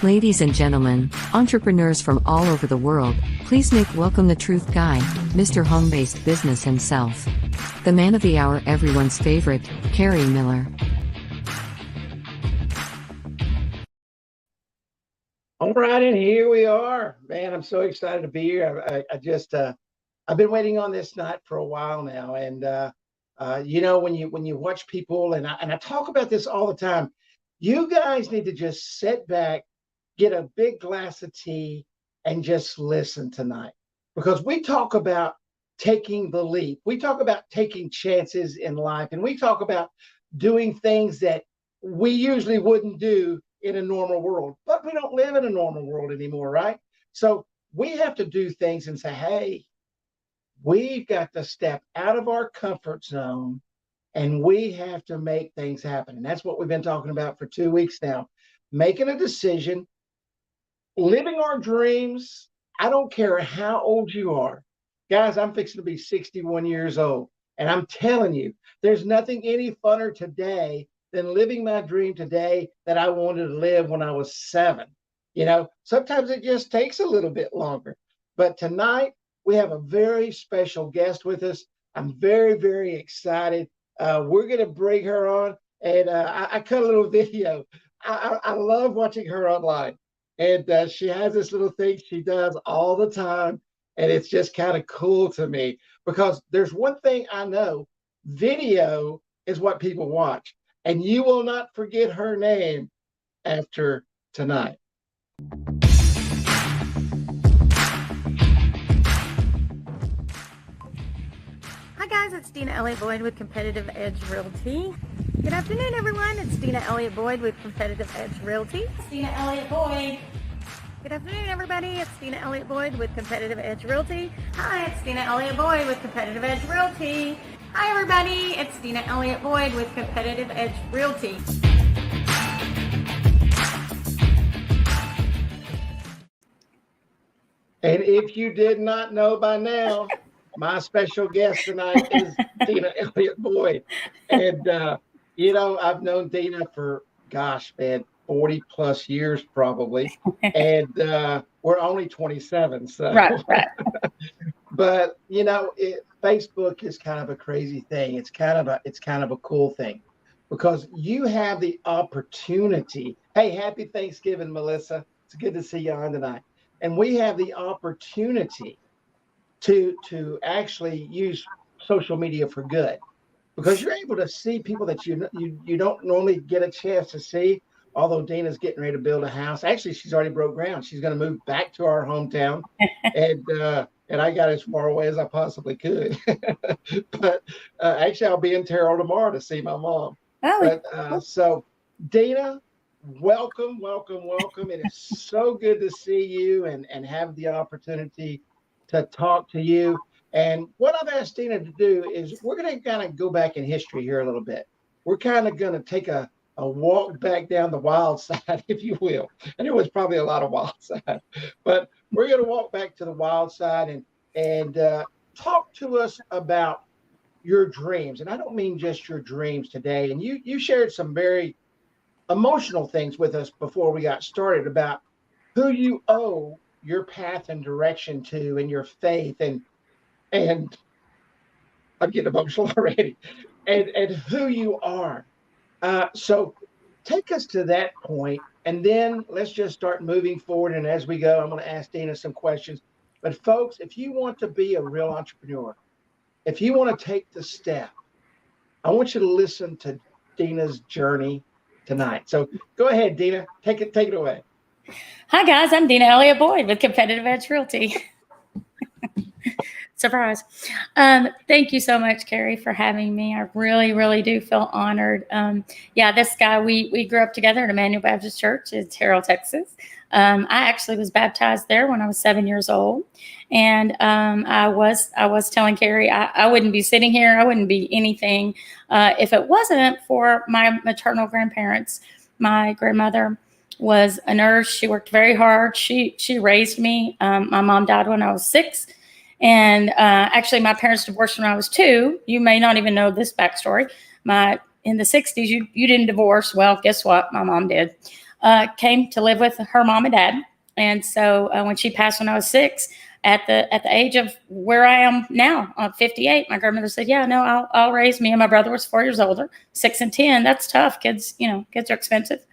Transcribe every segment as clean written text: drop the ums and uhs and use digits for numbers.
Ladies and gentlemen, entrepreneurs from all over the world, please make welcome the truth guy, Mr. Home-Based Business himself. The man of the hour, everyone's favorite, Kerry Miller. All right, and here we are. Man, I'm so excited to be here. I've been waiting on this night for a while now. And, when you watch people, and I talk about this all the time, you guys need to just sit back, get a big glass of tea, and just listen tonight. Because we talk about taking the leap. We talk about taking chances in life. And we talk about doing things that we usually wouldn't do in a normal world. But we don't live in a normal world anymore, right? So we have to do things and say, hey, we've got to step out of our comfort zone and we have to make things happen. And that's what we've been talking about for 2 weeks now. Making a decision, living our dreams. I don't care how old you are. Guys, I'm fixing to be 61 years old. And I'm telling you, there's nothing any funner today than living my dream today that I wanted to live when I was 7. Sometimes it just takes a little bit longer. But tonight, we have a very special guest with us. I'm very, very excited. We're going to bring her on. And I cut a little video. I love watching her online. And she has this little thing she does all the time. And it's just kind of cool to me because there's one thing I know. Video is what people watch. And you will not forget her name after tonight. Hi guys, it's Deana Elliott Boyd with Competitive Edge Realty. Good afternoon everyone, it's Deana Elliott Boyd with Competitive Edge Realty. It's Deana Elliott Boyd. Good afternoon everybody, it's Deana Elliott Boyd with Competitive Edge Realty. Hi, it's Deana Elliott Boyd with Competitive Edge Realty. Hi everybody, it's Deana Elliott Boyd with Competitive Edge Realty. And if you did not know by now, my special guest tonight is Deana Elliott Boyd. And, I've known Deana for, 40 plus years probably. And we're only 27. So. Right. But, Facebook is kind of a crazy thing. It's kind of a cool thing because you have the opportunity. Hey, happy Thanksgiving, Melissa. It's good to see you on tonight. And we have the opportunity to actually use social media for good because you're able to see people that you don't normally get a chance to see. Although Deana's getting ready to build a house. Actually, she's already broke ground. She's going to move back to our hometown. And I got as far away as I possibly could. But actually, I'll be in Terrell tomorrow to see my mom. So, Deana, welcome. It is so good to see you and have the opportunity to talk to you. And what I've asked Deana to do is we're going to kind of go back in history here a little bit. We're kind of going to take a walk back down the wild side, if you will. And there was probably a lot of wild side. But we're going to walk back to the wild side and talk to us about your dreams. And I don't mean just your dreams today. And you shared some very emotional things with us before we got started about who you owe your path and direction to and your faith. And I'm getting emotional already. And who you are. So take us to that point, and then let's just start moving forward. And as we go, I'm going to ask Deana some questions. But folks, if you want to be a real entrepreneur, if you want to take the step, I want you to listen to Deana's journey tonight. So go ahead, Deana, take it away. Hi guys, I'm Deana Elliott Boyd with Competitive Edge Realty. Surprise. Thank you so much, Kerry, for having me. I really, really do feel honored. This guy, we grew up together at Emmanuel Baptist Church in Terrell, Texas. I actually was baptized there when I was 7 years old. And I was telling Kerry, I wouldn't be sitting here. I wouldn't be anything if it wasn't for my maternal grandparents. My grandmother was a nurse. She worked very hard. She raised me. My mom died when I was 6. And actually, my parents divorced when I was 2. You may not even know this backstory. In the 60s, you didn't divorce. Well, guess what? My mom did. came to live with her mom and dad. And so when she passed when I was 6, at the age of where I am now, 58, my grandmother said, yeah, no, I'll raise me. And my brother was 4 years older, 6 and 10. That's tough. Kids, kids are expensive.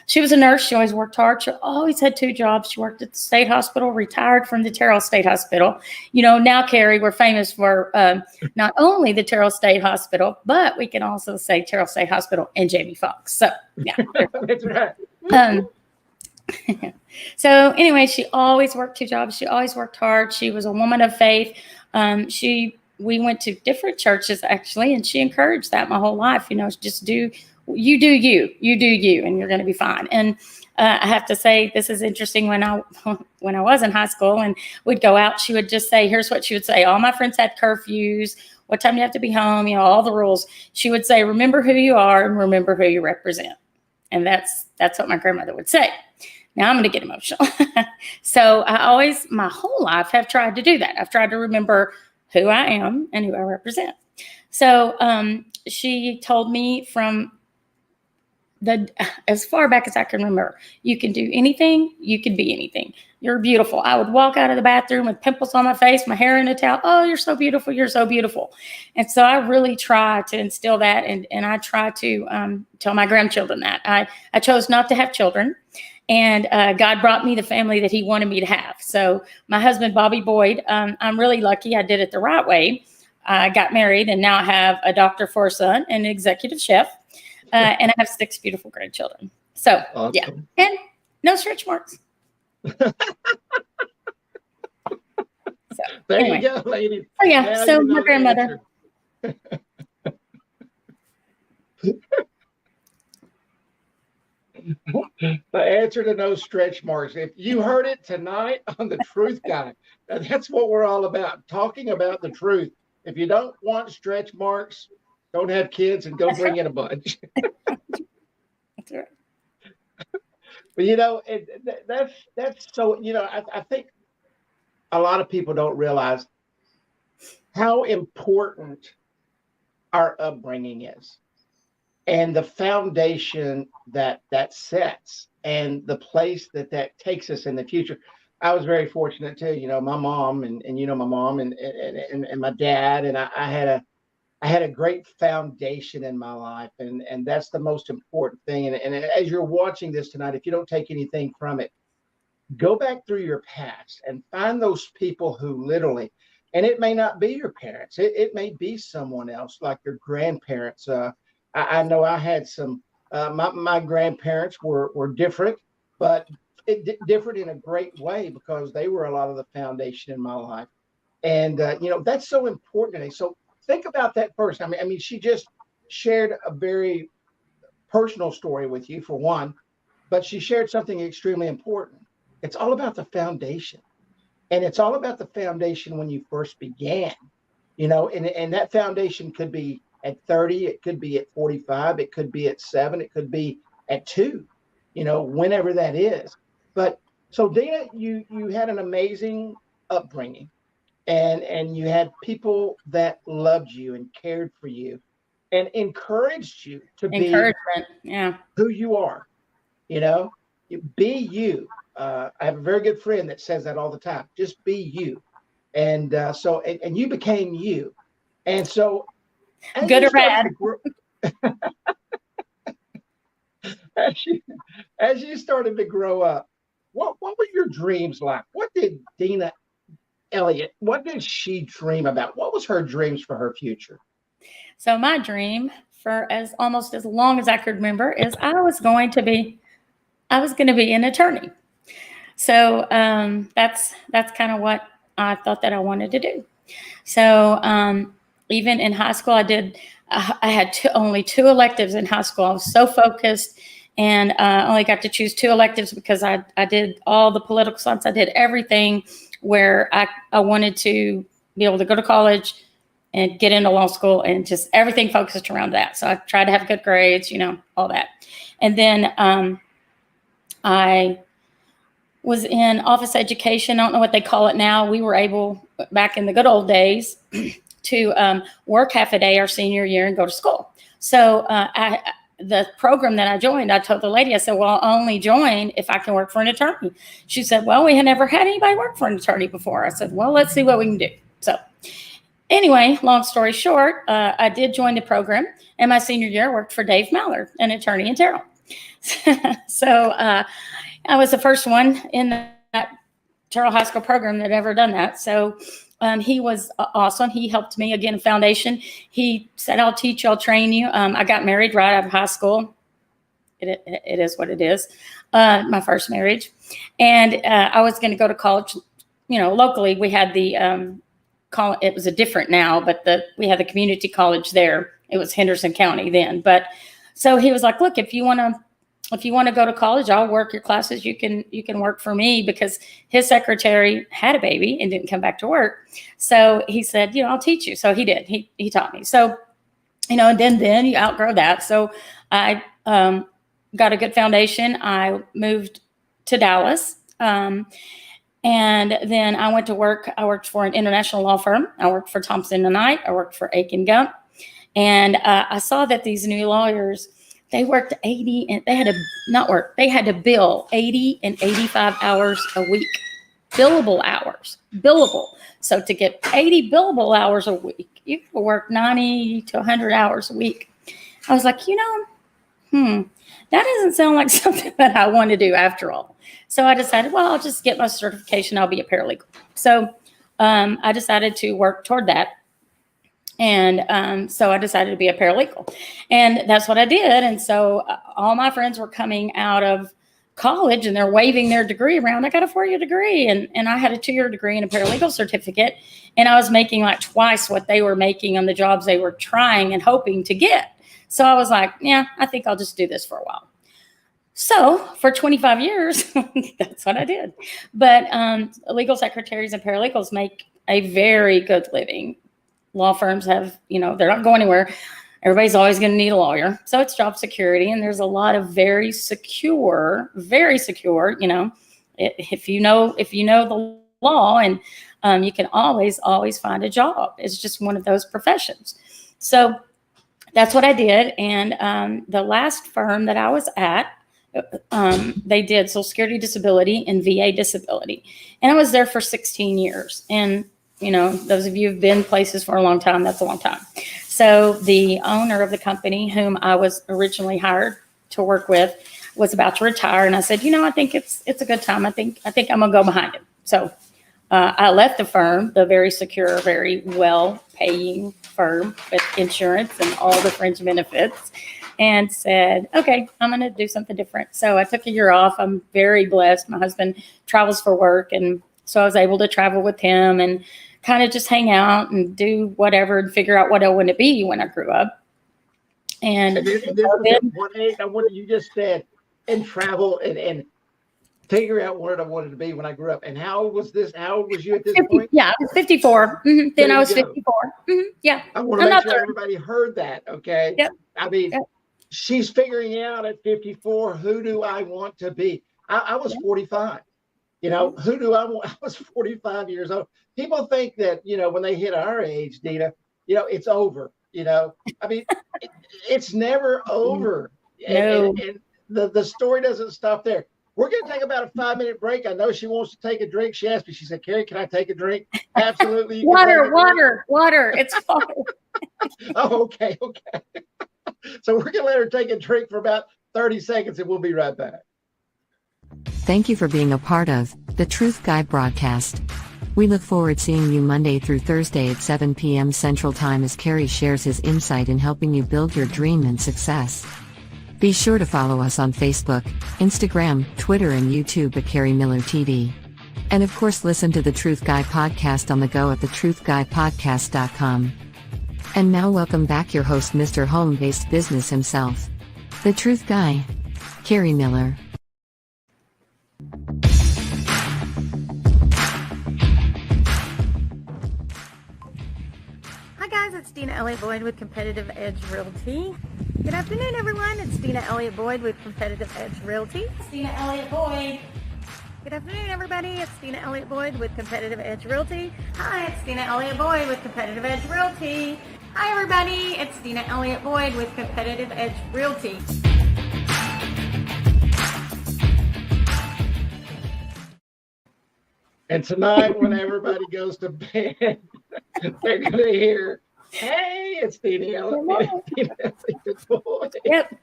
She was a nurse. She always worked hard. She always had 2 jobs. She worked at the state hospital, retired from the Terrell State Hospital. Now, Kerry, we're famous for not only the Terrell State Hospital, but we can also say Terrell State Hospital and Jamie Foxx. So, yeah. That's right. So anyway, she always worked 2 jobs. She always worked hard. She was a woman of faith. We went to different churches actually, and she encouraged that my whole life. Just do you, and you're going to be fine. And I have to say, this is interesting. When I was in high school and we'd go out, she would just say, here's what she would say. All my friends had curfews. What time do you have to be home? All the rules. She would say, remember who you are and remember who you represent. And that's what my grandmother would say. Now I'm going to get emotional. So I always, my whole life, have tried to do that. I've tried to remember who I am and who I represent. So she told me from as far back as I can remember, you can do anything, you can be anything. You're beautiful. I would walk out of the bathroom with pimples on my face, my hair in a towel. Oh, you're so beautiful. You're so beautiful. And so I really try to instill that. And I try to tell my grandchildren that. I chose not to have children. And God brought me the family that he wanted me to have. So my husband, Bobby Boyd, I'm really lucky. I did it the right way. I got married and now I have a doctor for a son and an executive chef. And I have 6 beautiful grandchildren. So, awesome. Yeah. And no stretch marks. So, there anyway. You go, lady. Oh, yeah. Now so my grandmother. The answer to no stretch marks. If you heard it tonight on the Truth Guy, that's what we're all about, talking about the truth. If you don't want stretch marks, don't have kids and go bring in a bunch. That's right. But that's so, I think a lot of people don't realize how important our upbringing is and the foundation that sets and the place that takes us in the future. I was very fortunate too, my mom and my mom and my dad, and I had a great foundation in my life, and that's the most important thing. And as you're watching this tonight, if you don't take anything from it, go back through your past and find those people who literally, and it may not be your parents, it may be someone else, like your grandparents. I know I had some, my grandparents were different, but different in a great way because they were a lot of the foundation in my life. And, that's so important today. So think about that first. I mean, she just shared a very personal story with you, for one, but she shared something extremely important. It's all about the foundation. And it's all about the foundation when you first began, and that foundation could be at 30, it could be at 45, it could be at 7, it could be at 2, whenever that is. But so Deana, you had an amazing upbringing. And you had people that loved you and cared for you and encouraged you to be who you are. Be you. I have a very good friend that says that all the time. Just be you. And so you became you. And so good or bad. As you started to grow up, what were your dreams like? What did Deana Elliott, what did she dream about? What was her dreams for her future? So my dream for almost as long as I could remember is I was going to be an attorney. So that's kind of what I thought that I wanted to do. So even in high school, I had only 2 electives in high school. I was so focused, and only got to choose 2 electives because I did all the political science. I did everything where I wanted to be able to go to college and get into law school, and just everything focused around that. So I tried to have good grades, all that. And then I was in office education. I don't know what they call it now. We were able, back in the good old days, to work half a day our senior year and go to school. So the program that I joined, I told the lady, I said, well, I'll only join if I can work for an attorney. She said, well, we had never had anybody work for an attorney before. I said, well, let's see what we can do. So anyway, long story short, I did join the program, and my senior year I worked for Dave Mallard, an attorney in Terrell. So I was the first one in that Terrell High School program that ever done that. So he was awesome. He helped me, again, foundation. He said, I'll teach you, I'll train you. I got married right out of high school. It is what it is. My first marriage. And I was going to go to college. Locally, we had the it was a different now, but we had the community college there. It was Henderson County then. But so he was like, look, if you want to go to college, I'll work your classes. You can work for me, because his secretary had a baby and didn't come back to work. So he said, I'll teach you. So he did. He taught me. So, and then you outgrow that. So I got a good foundation. I moved to Dallas. And then I went to work. I worked for an international law firm. I worked for Thompson & Knight. I worked for Aiken Gump. And I saw that these new lawyers, they worked 80, and they had to bill 80 and 85 hours a week. Billable hours. So to get 80 billable hours a week, you could work 90 to 100 hours a week. I was like, that doesn't sound like something that I want to do after all. So I decided, well, I'll just get my certification. I'll be a paralegal. So I decided to work toward that. And so I decided to be a paralegal. And that's what I did. And so all my friends were coming out of college and they're waving their degree around. I got a 4-year degree, and I had a 2-year degree and a paralegal certificate. And I was making like twice what they were making on the jobs they were trying and hoping to get. So I was like, yeah, I think I'll just do this for a while. So for 25 years, that's what I did. But legal secretaries and paralegals make a very good living. Law firms have, they're not going anywhere. Everybody's always going to need a lawyer. So it's job security. And there's a lot of very secure, if you know the law, and you can always find a job. It's just one of those professions. So that's what I did. And the last firm that I was at, they did Social Security disability and VA disability. And I was there for 16 years. And, those of you who've been places for a long time, that's a long time. So the owner of the company, whom I was originally hired to work with, was about to retire. And I said, I think it's a good time. I think I'm going to go behind him. So I left the firm, the very secure, very well-paying firm with insurance and all the fringe benefits, and said, okay, I'm going to do something different. So I took a year off. I'm very blessed. My husband travels for work. And so I was able to travel with him and kind of just hang out and do whatever and figure out what I wanted to be when I grew up. And this what you just said, and travel and figure out what I wanted to be when I grew up. And how old was this? How old was you at this point? Yeah, I was 54. Mm-hmm. Then I was 54. Mm-hmm. Yeah. I want to make sure everybody heard that. Okay. Yep. I mean, she's figuring out at 54, who do I want to be? I was 45. Who do I want? I was 45 years old. People think that, when they hit our age, Deana, it's over. I mean, it's never over. No. And the story doesn't stop there. We're going to take about a 5-minute break. I know she wants to take a drink. She asked me, she said, Kerry, can I take a drink? Absolutely. Water. It's fine. Oh, okay. So we're going to let her take a drink for about 30 seconds and we'll be right back. Thank you for being a part of the Truth Guy broadcast. We look forward to seeing you Monday through Thursday at 7 p.m. Central Time as Kerry shares his insight in helping you build your dream and success. Be sure to follow us on Facebook, Instagram, Twitter, and YouTube at KerryMillerTV. And of course, listen to the Truth Guy podcast on the go at thetruthguypodcast.com. And now welcome back your host, Mr. Home-Based Business himself, the Truth Guy, Kerry Miller. Hi guys, it's Deana Elliott Boyd with Competitive Edge Realty. Good afternoon everyone, it's Deana Elliott Boyd with Competitive Edge Realty. It's Deana Elliott Boyd. Good afternoon everybody, it's Deana Elliott Boyd with Competitive Edge Realty. Hi, it's Deana Elliott Boyd with Competitive Edge Realty. Hi everybody, it's Deana Elliott Boyd with Competitive Edge Realty. And tonight, when everybody goes to bed, they're going to hear, hey, it's Deana Elliott Boyd. Yep.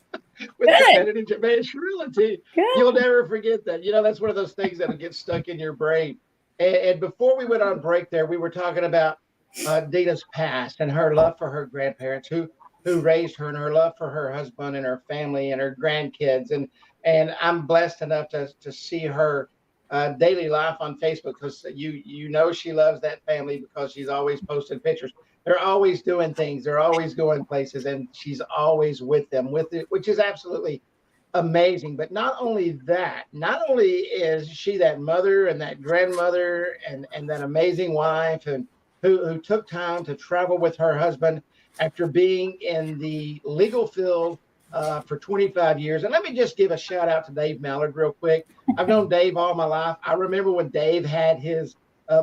With Good. Competitive Edge Realty. Good. You'll never forget that. You know, that's one of those things that'll get stuck in your brain. And before we went on break there, we were talking about Deana's past and her love for her grandparents who raised her, and her love for her husband and her family and her grandkids. And I'm blessed enough to see her daily life on Facebook, because you know she loves that family because she's always posting pictures. They're always doing things. They're always going places, and she's always with them, which is absolutely amazing. But not only is she that mother and that grandmother and that amazing wife, and who took time to travel with her husband after being in the legal field for 25 years. And let me just give a shout out to Dave Mallard real quick. I've known Dave all my life. I remember when Dave had his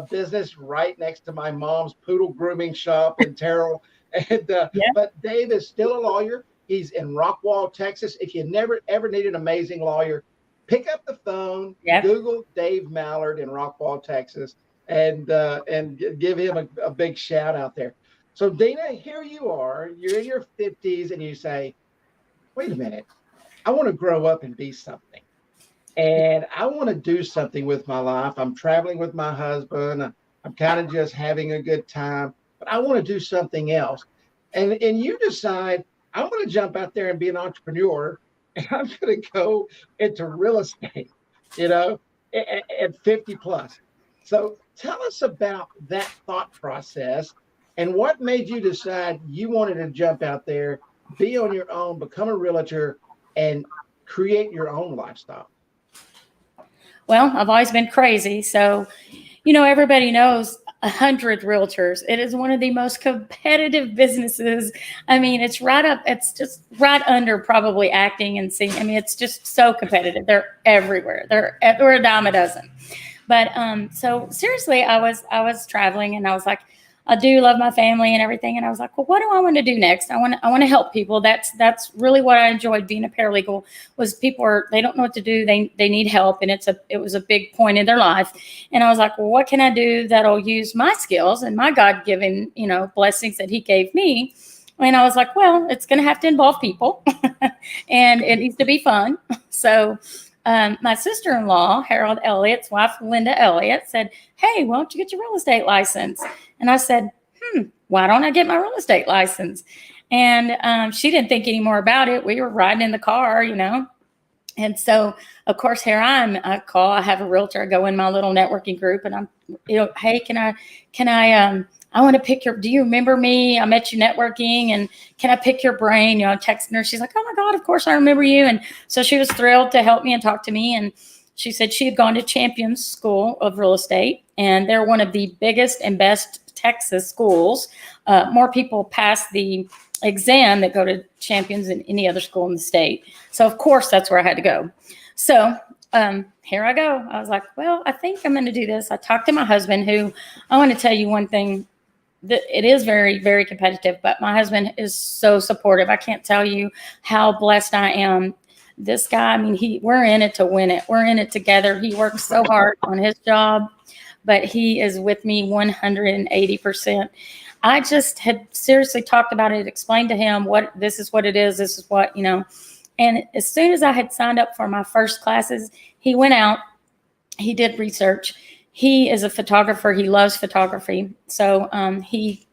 business right next to my mom's poodle grooming shop in Terrell. And but Dave is still a lawyer. He's in Rockwall, Texas. If you never ever need an amazing lawyer, pick up the phone, Google Dave Mallard in Rockwall, Texas, and give him a big shout out there. So Deana, here you are. You're in your 50s, and you say, wait a minute, I want to grow up and be something. And I want to do something with my life. I'm traveling with my husband. I'm kind of just having a good time, but I want to do something else. And you decide, I'm going to jump out there and be an entrepreneur, and I'm going to go into real estate, at 50 plus. So tell us about that thought process, and what made you decide you wanted to jump out there, be on your own, become a realtor, and create your own lifestyle. Well, I've always been crazy. So, everybody knows 100 realtors. It is one of the most competitive businesses. I mean, it's just right under probably acting and singing. I mean, it's just so competitive. They're everywhere. They're a dime a dozen. But so seriously, I was traveling, and I was like, I do love my family and everything. And I was like, well, what do I want to do next? I want to help people. That's really what I enjoyed being a paralegal, was they don't know what to do. They need help. And it was a big point in their life. And I was like, well, what can I do that'll use my skills and my God-given, blessings that he gave me? And I was like, well, it's going to have to involve people and it needs to be fun. So my sister-in-law, Harold Elliott's wife, Linda Elliott, said, hey, why don't you get your real estate license? And I said, why don't I get my real estate license? And she didn't think any more about it. We were riding in the car, And so, of course, here I have a realtor. I go in my little networking group, and I'm, hey, can I want to pick do you remember me? I met you networking, and can I pick your brain? I'm texting her. She's like, oh my God, of course I remember you. And so she was thrilled to help me and talk to me. And she said she had gone to Champions School of Real Estate, and they're one of the biggest and best Texas schools. More people pass the exam that go to Champions than any other school in the state. So of course that's where I had to go. So here I go. I was like, well, I think I'm going to do this. I talked to my husband, who, I want to tell you one thing, that it is very, very competitive, but my husband is so supportive. I can't tell you how blessed I am. This guy, I mean, we're in it to win it. We're in it together. He works so hard on his job, but he is with me 180%. I just had seriously talked about it, explained to him this is what it is. This is what, and as soon as I had signed up for my first classes, he went out, he did research. He is a photographer. He loves photography. So he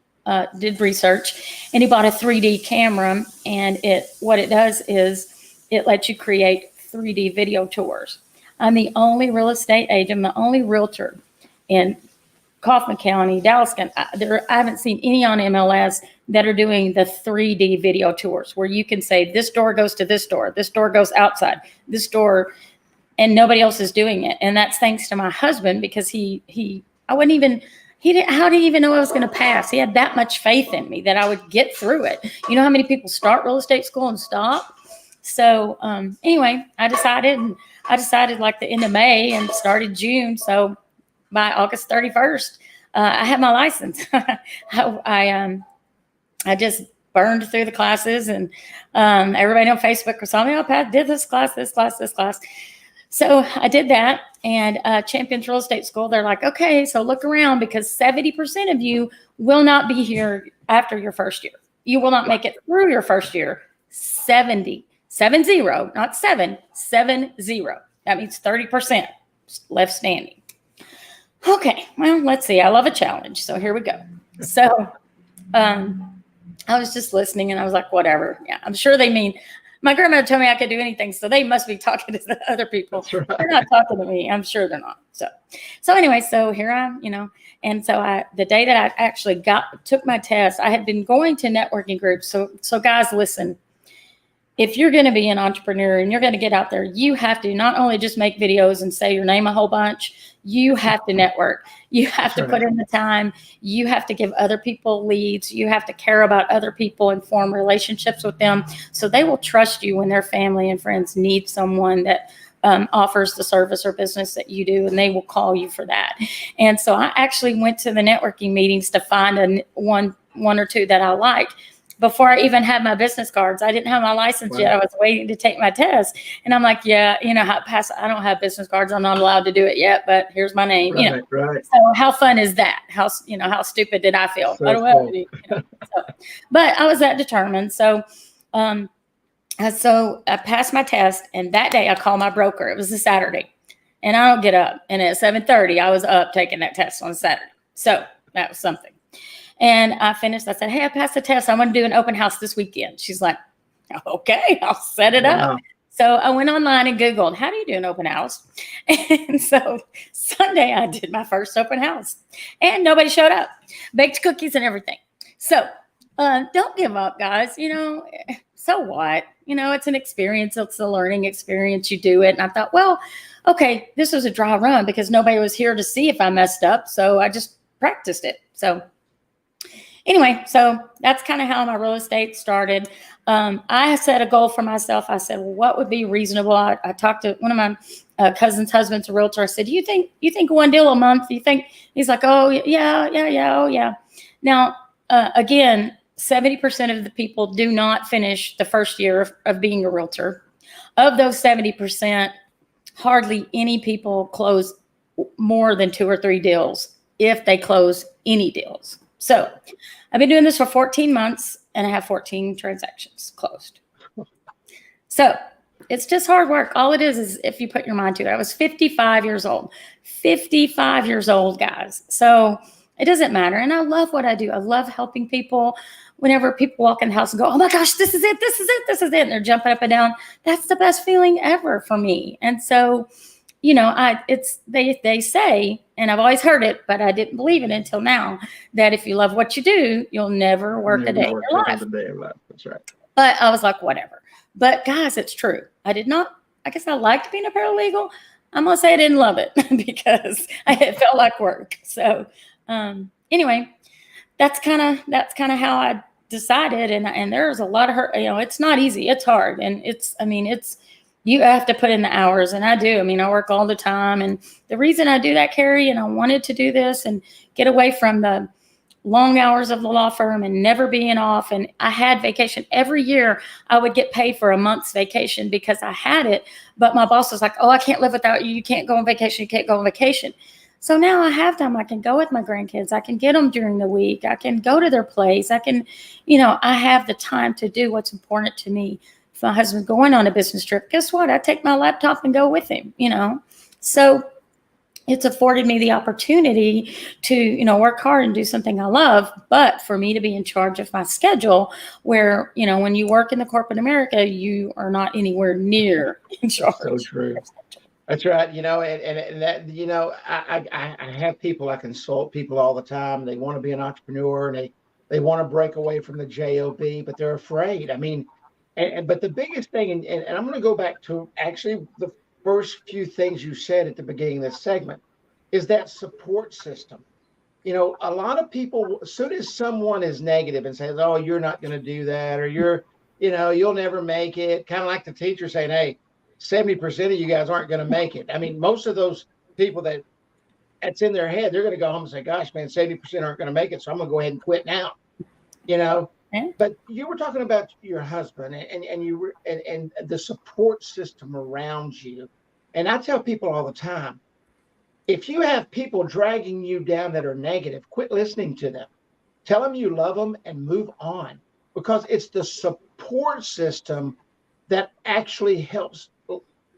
did research, and he bought a 3D camera, and what it does is it lets you create 3D video tours. I'm the only real estate agent, the only realtor in Kaufman County, Dallas County. I haven't seen any on MLS that are doing the 3D video tours, where you can say, this door goes to this door goes outside, this door, and nobody else is doing it. And that's thanks to my husband, because he didn't even know I was going to pass. He had that much faith in me that I would get through it. You know how many people start real estate school and stop? So anyway, I decided like the end of May and started June. So by August 31st, I had my license. I just burned through the classes, and everybody on Facebook saw me. Oh, Pat did this class. So I did that, and Champions Real Estate School, they're like, okay, so look around, because 70% of you will not be here after your first year. You will not make it through your first year. 70, not 7, 70. That means 30% left standing. Okay, well, let's see. I love a challenge, so here we go. So I was just listening, and I was like, whatever. Yeah, I'm sure they mean, my grandmother told me I could do anything, so they must be talking to the other people. Right. They're not talking to me. I'm sure they're not. So anyway, so here I am, and so the day that I actually took my test, I had been going to networking groups. So guys, listen, if you're going to be an entrepreneur and you're going to get out there, you have to not only just make videos and say your name a whole bunch, you have to network. You have to put in the time. You have to give other people leads. You have to care about other people and form relationships with them, so they will trust you when their family and friends need someone that offers the service or business that you do, and they will call you for that. And so I actually went to the networking meetings to find one or two that I liked. Before I even had my business cards, I didn't have my license yet. I was waiting to take my test. And I'm like, yeah, I don't have business cards. I'm not allowed to do it yet, but here's my name. Right. So how fun is that? How stupid did I feel? So I don't have any, but I was that determined. So I passed my test, and that day I called my broker. It was a Saturday, and I don't get up. And at 7:30, I was up taking that test on Saturday. So that was something. And I finished. I said, hey, I passed the test. I want to do an open house this weekend. She's like, okay, I'll set it up. So I went online and Googled, how do you do an open house? And so Sunday I did my first open house, and nobody showed up. Baked cookies and everything. So don't give up, guys. So what? It's an experience. It's a learning experience. You do it. And I thought, well, okay, this was a dry run because nobody was here to see if I messed up. So I just practiced it. So anyway, so that's kind of how my real estate started. I set a goal for myself. I said, well, what would be reasonable? I talked to one of my cousin's husband's a realtor. I said, you think one deal a month? You think? He's like, oh yeah. Oh yeah. Now, again, 70% of the people do not finish the first year of being a realtor. Of those 70%, hardly any people close more than 2 or 3 deals, if they close any deals. So I've been doing this for 14 months, and I have 14 transactions closed. So it's just hard work. All it is if you put your mind to it. I was 55 years old. 55 years old, guys. So it doesn't matter. And I love what I do. I love helping people. Whenever people walk in the house and go, oh my gosh, this is it. And they're jumping up and down. That's the best feeling ever for me. And so, they say, and I've always heard it, but I didn't believe it until now, that if you love what you do, you'll never work a day in your life. That's right. But I was like, whatever. But guys, it's true. I guess I liked being a paralegal. I'm going to say I didn't love it because it felt like work. So anyway, that's kind of how I decided. And there's a lot of hurt. It's not easy. It's hard. And you have to put in the hours, and I do. I work all the time. And the reason I do that, Kerry, and I wanted to do this and get away from the long hours of the law firm and never being off. And I had vacation every year. I would get paid for a month's vacation because I had it. But my boss was like, oh, I can't live without you. You can't go on vacation. You can't go on vacation. So now I have time. I can go with my grandkids. I can get them during the week. I can go to their place. I can, I have the time to do what's important to me. If my husband's going on a business trip, guess what? I take my laptop and go with him, So it's afforded me the opportunity to, work hard and do something I love, but for me to be in charge of my schedule where, when you work in the corporate America, you are not anywhere near in charge. So true. That's right. And that, I have people, I consult people all the time. They want to be an entrepreneur, and they want to break away from the job, but they're afraid. But the biggest thing, and I'm going to go back to actually the first few things you said at the beginning of this segment, is that support system. A lot of people, as soon as someone is negative and says, oh, you're not going to do that, or you'll never make it, kind of like the teacher saying, hey, 70% of you guys aren't going to make it. Most of those people that's in their head, they're going to go home and say, gosh, man, 70% aren't going to make it, so I'm going to go ahead and quit now. But you were talking about your husband and you were and the support system around you. And I tell people all the time, if you have people dragging you down that are negative, quit listening to them. Tell them you love them and move on, because it's the support system that actually helps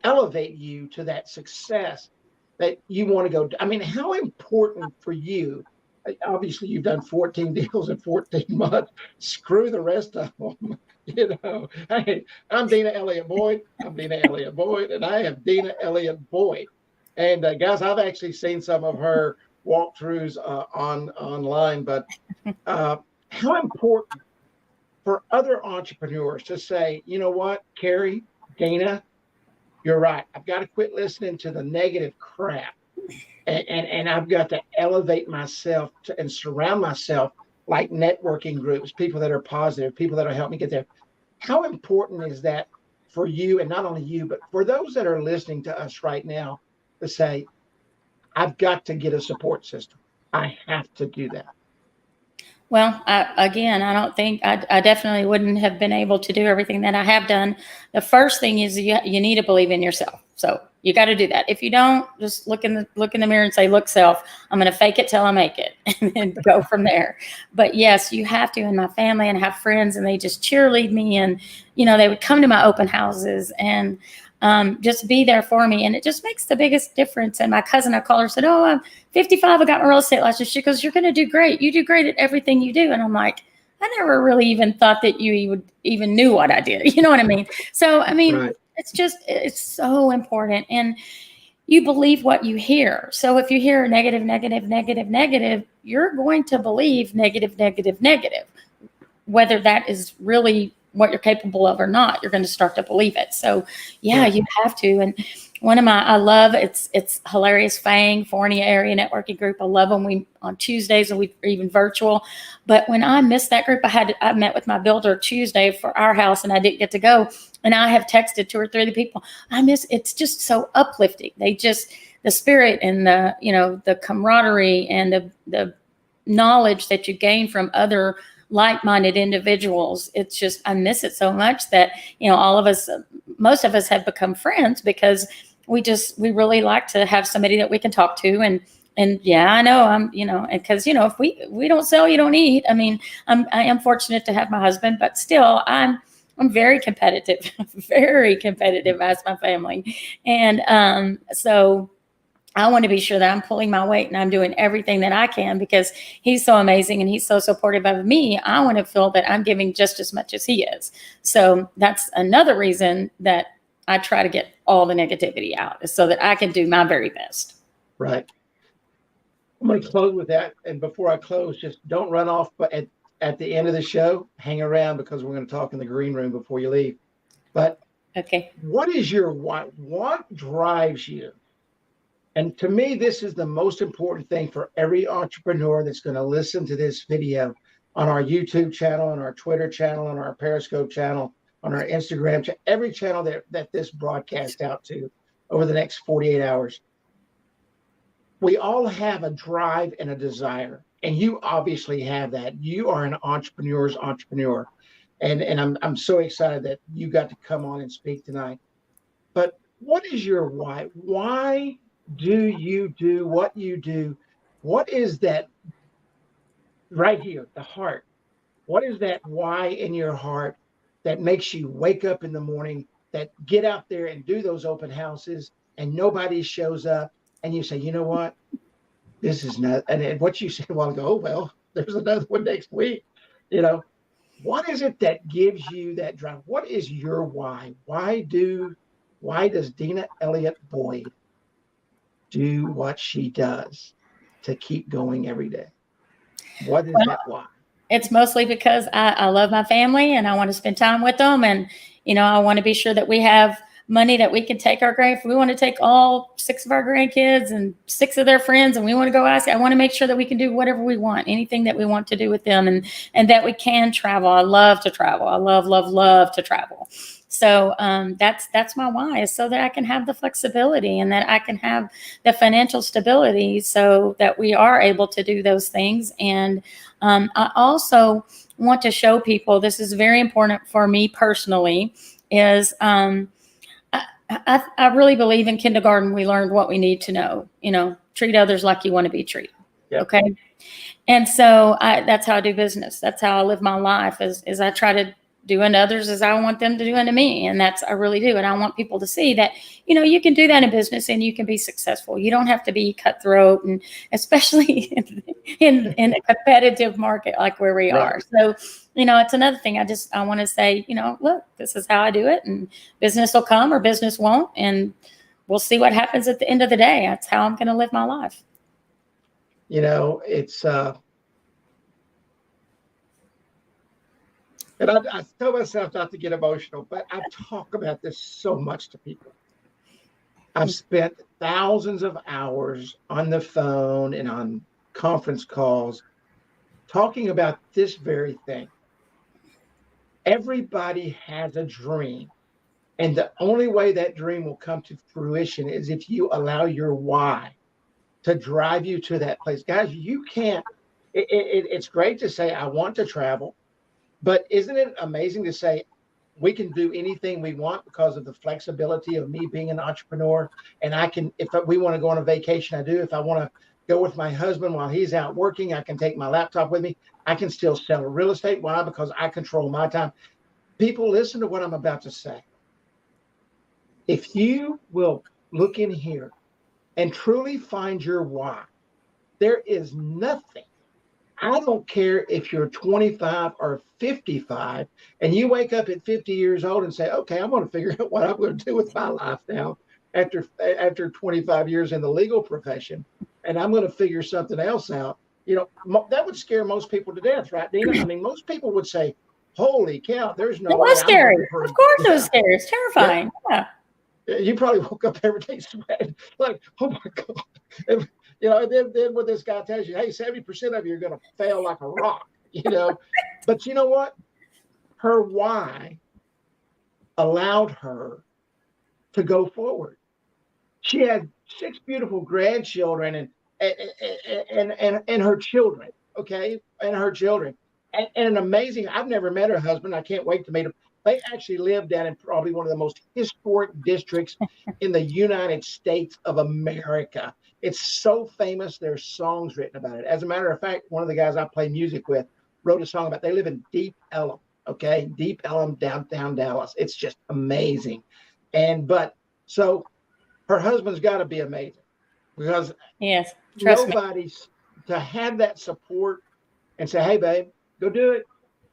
elevate you to that success that you want to go. I mean, how important for you? Obviously, you've done 14 deals in 14 months. Screw the rest of them. Hey, I'm Deana Elliott Boyd. I'm Deana Elliott Boyd, and I have Deana Elliott Boyd. And guys, I've actually seen some of her walkthroughs online. But how important for other entrepreneurs to say, you know what, Kerry, Deana, you're right. I've got to quit listening to the negative crap. And I've got to elevate myself and surround myself like networking groups, people that are positive, people that will help me get there. How important is that for you, and not only you, but for those that are listening to us right now, to say, I've got to get a support system. I have to do that. Well, I don't think I definitely wouldn't have been able to do everything that I have done. The first thing is you need to believe in yourself. So you got to do that. If you don't, just look in the mirror and say, look, self, I'm going to fake it till I make it, and then go from there. But yes, you have to. And my family and have friends, and they just cheerlead me. And, they would come to my open houses and just be there for me. And it just makes the biggest difference. And my cousin, I called her, said, oh, I'm 55. I got my real estate license. She goes, you're going to do great. You do great at everything you do. And I'm like, I never really even thought that you would even knew what I did. You know what I mean? So, I mean, right. It's so important. And you believe what you hear. So if you hear negative, negative, negative, negative, you're going to believe negative, negative, negative, whether that is really what you're capable of or not. You're going to start to believe it. So yeah, you have to. And one of I love, it's Hilarious Fang, Forney area networking group. I love them. We on Tuesdays, and we even virtual. But when I missed that group, I met with my builder Tuesday for our house, and I didn't get to go. And I have texted 2 or 3 of the people. It's just so uplifting. The spirit and the camaraderie and the knowledge that you gain from other like-minded individuals. It's just, I miss it so much that, all of us, most of us have become friends because we really like to have somebody that we can talk to. And yeah, I know because, if we don't sell, you don't eat. I mean, I am fortunate to have my husband, but still I'm very competitive, very competitive as my family. And so I want to be sure that I'm pulling my weight and I'm doing everything that I can because he's so amazing and he's so supportive of me. I want to feel that I'm giving just as much as he is. So that's another reason that I try to get all the negativity out, is so that I can do my very best. Right. I'm going to close with that. And before I close, just don't run off. But at the end of the show, hang around, because we're going to talk in the green room before you leave. But okay, what is your why? What drives you? And to me, this is the most important thing for every entrepreneur that's going to listen to this video on our YouTube channel, on our Twitter channel, on our Periscope channel, on our Instagram channel, every channel that this broadcasts out to over the next 48 hours. We all have a drive and a desire, and you obviously have that. You are an entrepreneur's entrepreneur, and I'm so excited that you got to come on and speak tonight. But what is your why? Why do you do what you do? What is that right here, the heart? What is that why in your heart that makes you wake up in the morning, that get out there and do those open houses and nobody shows up, and you say, you know what, this is not, and what you said a while ago, oh, well, there's another one next week. What is it that gives you that drive? What is your why? Why does Deana Elliott Boyd do what she does to keep going every day? What is that why? It's mostly because I love my family and I want to spend time with them. And, I want to be sure that we have money that we can take we want to take all 6 of our grandkids and 6 of their friends, and we want to go ask. I want to make sure that we can do whatever we want, anything that we want to do with them, and that we can travel. I love to travel. I love to travel. So that's my why, is so that I can have the flexibility and that I can have the financial stability so that we are able to do those things. And I also want to show people, this is very important for me personally, is I really believe in kindergarten we learned what we need to know, treat others like you want to be treated. Yep. Okay. And so that's how I do business. That's how I live my life, is I try to do unto others as I want them to do unto me. And I really do. And I want people to see that, you can do that in business and you can be successful. You don't have to be cutthroat, and especially in a competitive market like where we are. So, it's another thing. I want to say, look, this is how I do it, and business will come or business won't. And we'll see what happens at the end of the day. That's how I'm going to live my life. It's, and I tell myself not to get emotional, but I talk about this so much to people. I've spent thousands of hours on the phone and on conference calls talking about this very thing. Everybody has a dream. And the only way that dream will come to fruition is if you allow your why to drive you to that place. Guys, you can't, it's great to say, I want to travel, but isn't it amazing to say we can do anything we want because of the flexibility of me being an entrepreneur? And I can, if we want to go on a vacation, I do. If I want to go with my husband while he's out working, I can take my laptop with me. I can still sell real estate. Why? Because I control my time. People, listen to what I'm about to say. If you will look in here and truly find your why, there is nothing. I don't care if you're 25 or 55 and you wake up at 50 years old and say, okay, I'm going to figure out what I'm going to do with my life now after 25 years in the legal profession, and I'm going to figure something else out. That would scare most people to death, right, Deana? I mean, most people would say, holy cow, there's no way. It was scary. Of course it was scary. It's terrifying. Yeah. You probably woke up every day sweating, like, oh my God. And, then when this guy tells you, hey, 70% of you are going to fail like a rock, But you know what? Her why allowed her to go forward. She had 6 beautiful grandchildren and her children, okay? And her children. And an amazing, I've never met her husband. I can't wait to meet him. They actually live down in probably one of the most historic districts in the United States of America. It's so famous. There's songs written about it. As a matter of fact, one of the guys I play music with wrote a song about, they live in Deep Ellum, okay? Deep Ellum, downtown Dallas. It's just amazing. So her husband's got to be amazing, because yes, nobody's to have that support and say, hey, babe, go do it.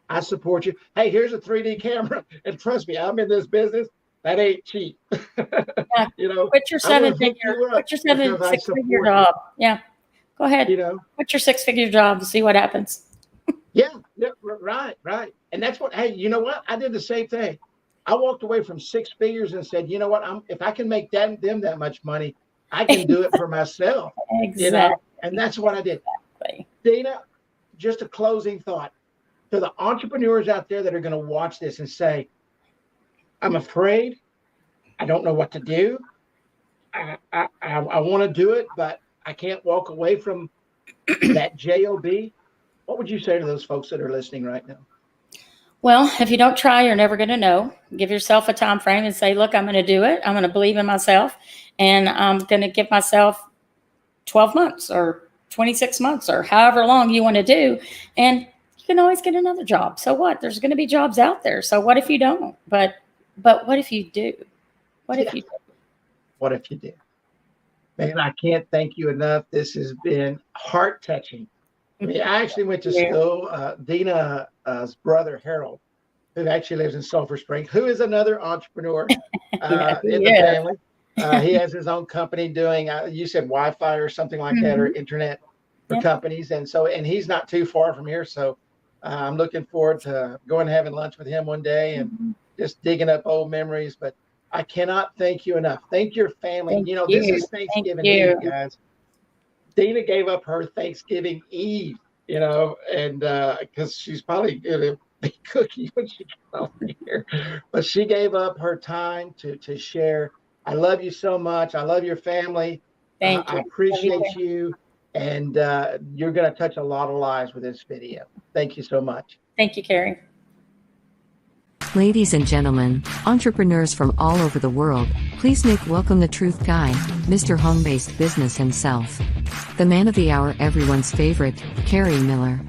I support you. Hey, here's a 3D camera. And trust me, I'm in this business. That ain't cheap. Yeah. Put your 6-figure job. Yeah. Go ahead. Put your 6-figure job and see what happens. Yeah, right. And that's what, hey, you know what? I did the same thing. I walked away from 6 figures and said, you know what? If I can make them that much money, I can do it for myself. Exactly. And that's what I did. Exactly. Deana, just a closing thought to the entrepreneurs out there that are going to watch this and say, I'm afraid. I don't know what to do. I want to do it, but I can't walk away from that job. What would you say to those folks that are listening right now? Well, if you don't try, you're never going to know. Give yourself a time frame and say, look, I'm going to do it. I'm going to believe in myself, and I'm going to give myself 12 months or 26 months or however long you want to do. And you can always get another job. So what? There's going to be jobs out there. So what if you don't? But what if you do? What if you do? What if you do? Man, I can't thank you enough. This has been heart-touching. I mean, I actually went to school. Deana's brother, Terrell, who actually lives in Sulphur Springs, who is another entrepreneur in the family. He has his own company doing, you said Wi-Fi or something like that, or internet for companies. And he's not too far from here. So I'm looking forward to going and having lunch with him one day and just digging up old memories. But I cannot thank you enough. Thank your family. This is Thanksgiving Eve, guys. Deana gave up her Thanksgiving Eve, and because she's probably big cookie when she got over here, but she gave up her time to share. I love you so much. I love your family. Thank you. I appreciate you, and you're going to touch a lot of lives with this video. Thank you so much. Thank you, Kerry. Ladies and gentlemen, entrepreneurs from all over the world, please make welcome the truth guy, Mr. Home-Based Business himself. The man of the hour, everyone's favorite, Kerry Miller.